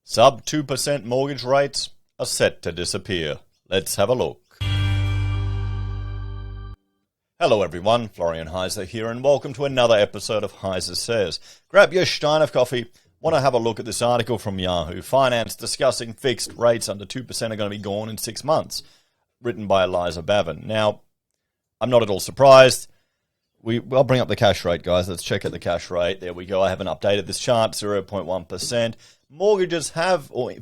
Sub 2% mortgage rates are set to disappear. Let's have a look. Hello everyone, Florian.Heise here, and welcome to another episode of HeiseSays. Grab your stein of coffee. Want to have a look at this article from Yahoo Finance discussing fixed rates under 2% are going to be gone in 6 months, written by Eliza Bavin. Now, I'm not at all surprised. I'll bring up the cash rate, guys. Let's check out the cash rate. There we go. I haven't updated this chart, 0.1%. Mortgages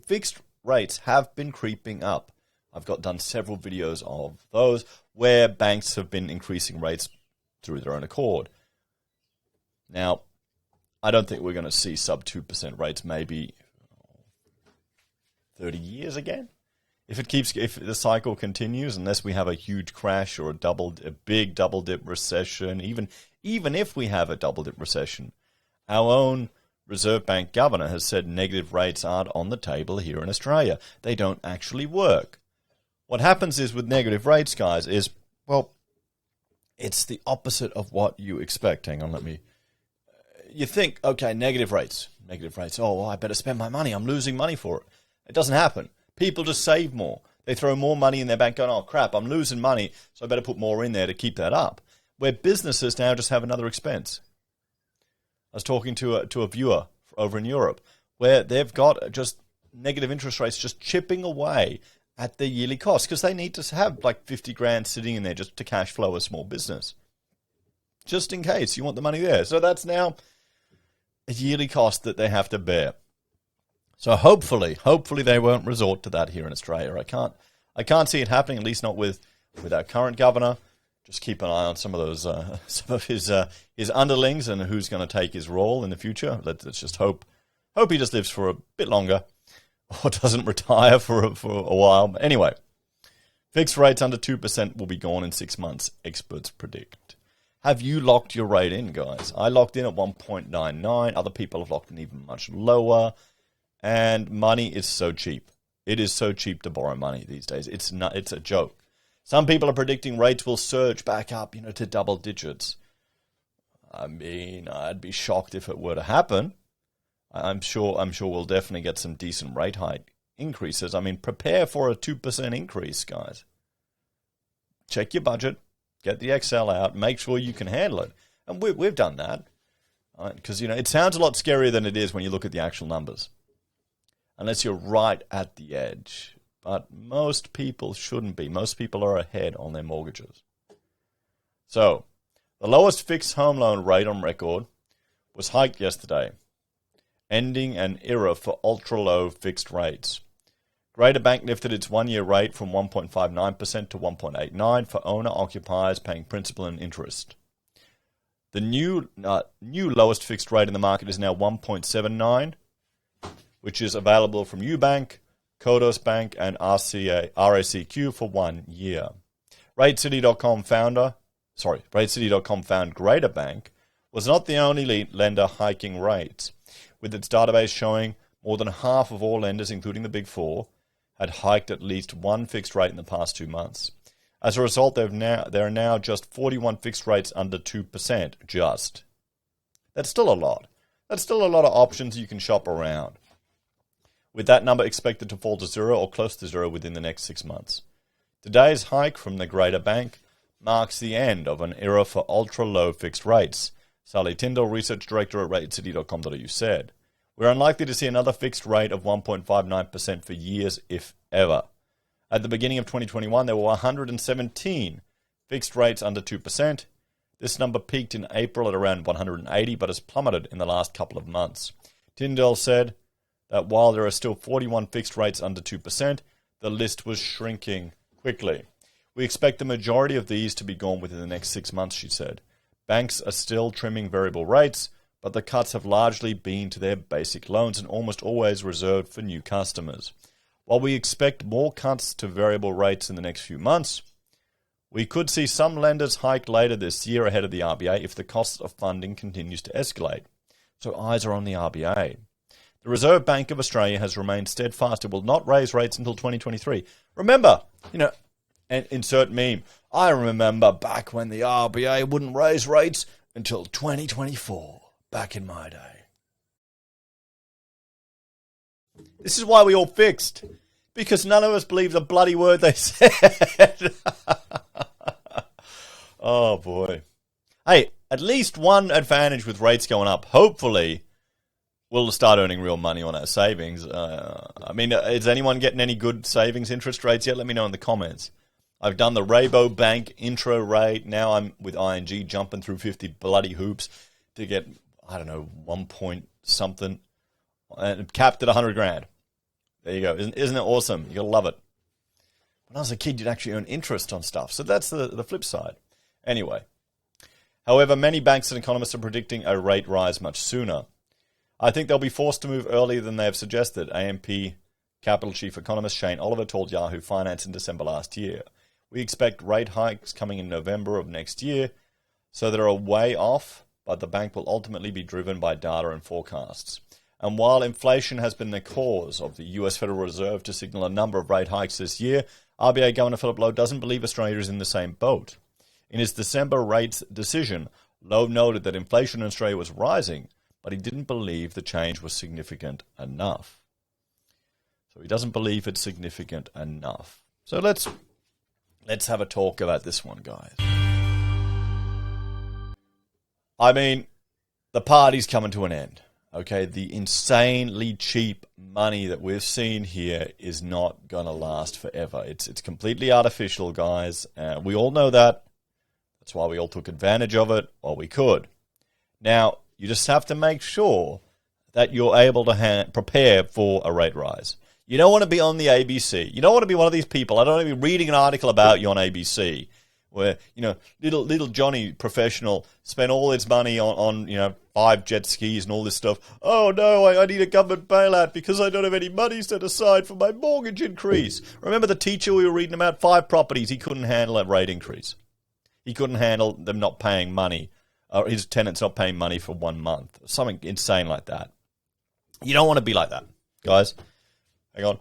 fixed rates have been creeping up. I've done several videos of those where banks have been increasing rates through their own accord. Now, I don't think we're going to see sub 2% rates maybe 30 years again. If the cycle continues, unless we have a huge crash or a big double dip recession, even if we have a double dip recession, our own Reserve Bank governor has said negative rates aren't on the table here in Australia. They don't actually work. What happens is with negative rates, guys, it's the opposite of what you expect. Hang on, you think, okay, negative rates. Oh, well, I better spend my money. I'm losing money for it. It doesn't happen. People just save more. They throw more money in their bank going, oh, crap, I'm losing money, so I better put more in there to keep that up. Where businesses now just have another expense. I was talking to a viewer over in Europe where they've got just negative interest rates just chipping away at their yearly costs because they need to have like 50 grand sitting in there just to cash flow a small business. Just in case you want the money there. So that's now a yearly cost that they have to bear. So hopefully they won't resort to that here in Australia. I can't see it happening, at least not with our current governor. Just keep an eye on some of those, some of his underlings and who's going to take his role in the future. Let's just hope he just lives for a bit longer or doesn't retire for a while. But anyway, fixed rates under 2% will be gone in 6 months, experts predict. Have you locked your rate in, guys? I locked in at 1.99. Other people have locked in even much lower. And money is so cheap. It is so cheap to borrow money these days. It's a joke. Some people are predicting rates will surge back up, to double digits. I mean, I'd be shocked if it were to happen. I'm sure we'll definitely get some decent rate hike increases. I mean, prepare for a 2% increase, guys. Check your budget, get the Excel out, make sure you can handle it. And we've done that. Because, it sounds a lot scarier than it is when you look at the actual numbers. Unless you're right at the edge. But most people shouldn't be. Most people are ahead on their mortgages. So, the lowest fixed home loan rate on record was hiked yesterday, ending an era for ultra-low fixed rates. Greater Bank lifted its one-year rate from 1.59% to 1.89% for owner-occupiers paying principal and interest. The new lowest fixed rate in the market is now 1.79%, which is available from UBank, Kodos Bank, and RACQ for 1 year. RateCity.com found Greater Bank was not the only lender hiking rates, with its database showing more than half of all lenders, including the Big Four, had hiked at least one fixed rate in the past 2 months. As a result, there are now just 41 fixed rates under 2%. Just. That's still a lot. That's still a lot of options you can shop around, with that number expected to fall to zero or close to zero within the next 6 months. Today's hike from the Greater Bank marks the end of an era for ultra-low fixed rates, Sally Tyndall, research director at RateCity.com.au said. We're unlikely to see another fixed rate of 1.59% for years, if ever. At the beginning of 2021, there were 117 fixed rates under 2%. This number peaked in April at around 180, but has plummeted in the last couple of months. Tyndall said that while there are still 41 fixed rates under 2%, the list was shrinking quickly. We expect the majority of these to be gone within the next 6 months, she said. Banks are still trimming variable rates, but the cuts have largely been to their basic loans and almost always reserved for new customers. While we expect more cuts to variable rates in the next few months, we could see some lenders hike later this year ahead of the RBA if the cost of funding continues to escalate. So eyes are on the RBA. The Reserve Bank of Australia has remained steadfast. It will not raise rates until 2023. Remember, and insert meme, I remember back when the RBA wouldn't raise rates until 2024, back in my day. This is why we all fixed. Because none of us believed a bloody word they said. Oh, boy. Hey, at least one advantage with rates going up. Hopefully, we'll start earning real money on our savings. I mean, is anyone getting any good savings interest rates yet? Let me know in the comments. I've done the Rabobank intro rate. Now I'm with ING jumping through 50 bloody hoops to get, I don't know, 1 point something. And capped at 100 grand. There you go. Isn't it awesome? You'll love it. When I was a kid, you'd actually earn interest on stuff. So that's the flip side. Anyway. However, many banks and economists are predicting a rate rise much sooner. I think they'll be forced to move earlier than they have suggested, AMP Capital Chief Economist Shane Oliver told Yahoo Finance in December last year. We expect rate hikes coming in November of next year, so they're a way off, but the bank will ultimately be driven by data and forecasts. And while inflation has been the cause of the US Federal Reserve to signal a number of rate hikes this year, RBA Governor Philip Lowe doesn't believe Australia is in the same boat. In his December rates decision, Lowe noted that inflation in Australia was rising, but he didn't believe the change was significant enough. So he doesn't believe it's significant enough. So let's have a talk about this one, guys. I mean, the party's coming to an end. Okay, the insanely cheap money that we've seen here is not going to last forever. It's completely artificial, guys. We all know that. That's why we all took advantage of it while we could. Now, you just have to make sure that you're able to prepare for a rate rise. You don't want to be on the ABC. You don't want to be one of these people. I don't want to be reading an article about you on ABC where, you know, little Johnny professional spent all his money on 5 jet skis and all this stuff. Oh, no, I need a government bailout because I don't have any money set aside for my mortgage increase. Remember the teacher we were reading about? 5 properties. He couldn't handle a rate increase. He couldn't handle them not paying money, or his tenants not paying money for 1 month. Something insane like that. You don't want to be like that, guys. Hang on.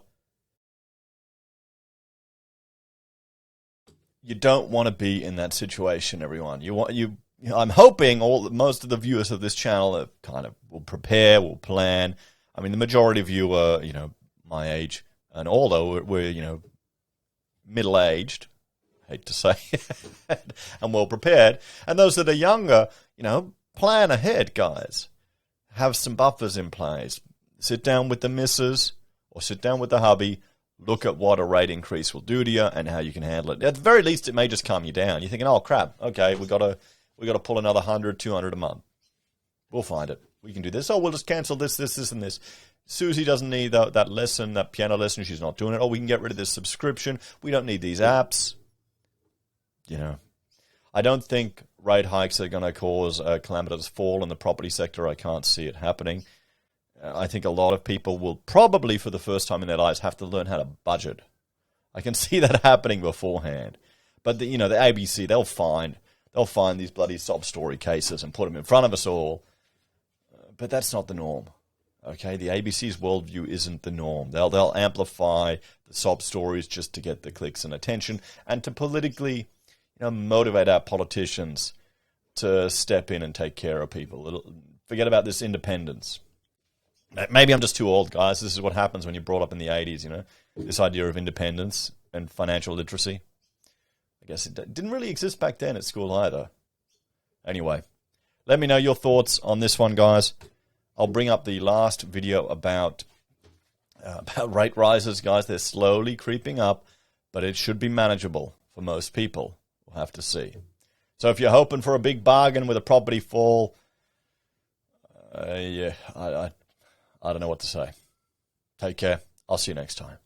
You don't want to be in that situation, everyone. I'm hoping most of the viewers of this channel kind of will prepare, will plan. I mean, the majority of you are, my age, and although we're middle-aged, hate to say, and well prepared. And those that are younger, plan ahead, guys. Have some buffers in place. Sit down with the missus or sit down with the hubby. Look at what a rate increase will do to you and how you can handle it. At the very least, it may just calm you down. You're thinking, oh, crap, okay, we got to pull another 100, 200 a month. We'll find it. We can do this. Oh, we'll just cancel this, and this. Susie doesn't need that lesson, that piano lesson. She's not doing it. Oh, we can get rid of this subscription. We don't need these apps. I don't think rate hikes are going to cause a calamitous fall in the property sector. I can't see it happening. I think a lot of people will probably, for the first time in their lives, have to learn how to budget. I can see that happening beforehand. But the ABC, they'll find these bloody sob story cases and put them in front of us all. But that's not the norm. Okay, the ABC's worldview isn't the norm. They'll amplify the sob stories just to get the clicks and attention and to politically, motivate our politicians to step in and take care of people. Forget about this independence. Maybe I'm just too old, guys. This is what happens when you're brought up in the 80s, this idea of independence and financial literacy. I guess it didn't really exist back then at school either. Anyway, let me know your thoughts on this one, guys. I'll bring up the last video about rate rises, guys. They're slowly creeping up, but it should be manageable for most people. We'll have to see. So if you're hoping for a big bargain with a property fall, I don't know what to say. Take care. I'll see you next time.